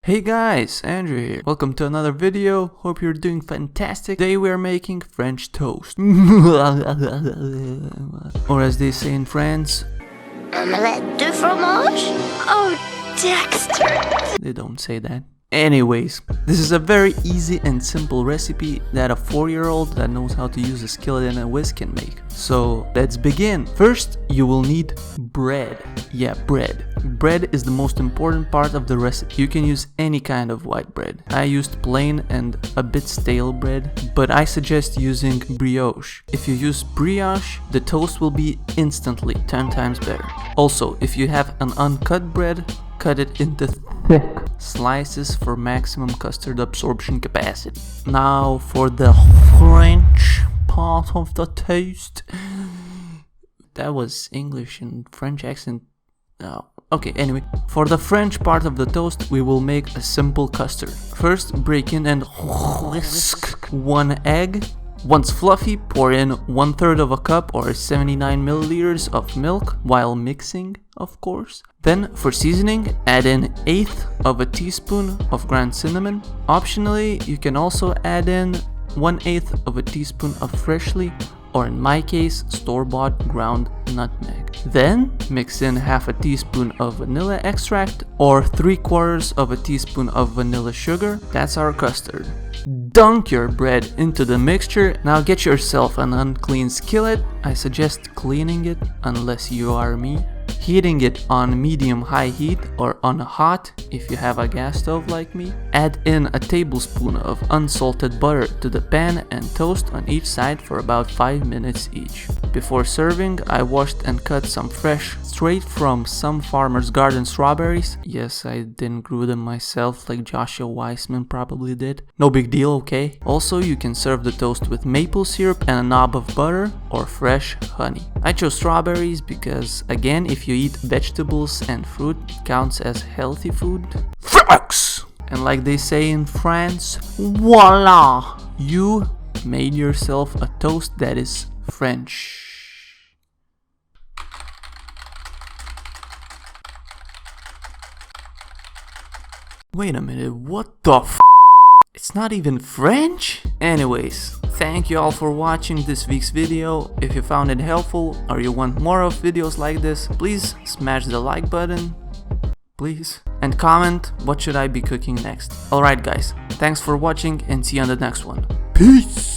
Hey guys, Andrew here. Welcome to another video. Hope you're doing fantastic. Today we are making French toast. Or as they say in France, Omelette de fromage? Oh, Dexter. they don't say that. Anyways, this is a very easy and simple recipe that a 4-year-old that knows how to use a skillet and a whisk can make. So let's begin. First, you will need bread. Yeah, bread. Bread is the most important part of the recipe. You can use any kind of white bread. I used plain and a bit stale bread, but I suggest using brioche. If you use brioche, the toast will be instantly 10 times better. Also, if you have an uncut bread, cut it into thick slices for maximum custard absorption capacity. Now for the French part of the toast. That was English and French accent. Oh, okay, anyway. For the French part of the toast, we will make a simple custard. First, break in and whisk 1 egg. Once fluffy, pour in 1/3 of a cup or 79 milliliters of milk while mixing, of course. Then for seasoning, add in 1/8 of a teaspoon of ground cinnamon. Optionally, you can also add in 1/8 of a teaspoon of freshly, or in my case, store-bought ground nutmeg. Then mix in 1/2 teaspoon of vanilla extract or 3/4 of a teaspoon of vanilla sugar. That's our custard. Dunk your bread into the mixture. Now get yourself an unclean skillet. I suggest cleaning it unless you are me. Heating it on medium-high heat or on hot if you have a gas stove like me. Add in a tablespoon of unsalted butter to the pan and toast on each side for about 5 minutes each. Before serving, I washed and cut some fresh, straight from some farmer's garden strawberries. Yes, I didn't grow them myself like Joshua Weissman probably did. No big deal, okay? Also, you can serve the toast with maple syrup and a knob of butter or fresh honey. I chose strawberries because, again, if you eat vegetables and fruit, it counts as healthy food. Facts! And like they say in France, voila! You made yourself a toast that is French. Wait a minute, what the f***? It's not even French? Anyways, thank you all for watching this week's video. If you found it helpful or you want more of videos like this, please smash the like button, please, and comment what should I be cooking next. Alright guys, thanks for watching and see you on the next one. Peace!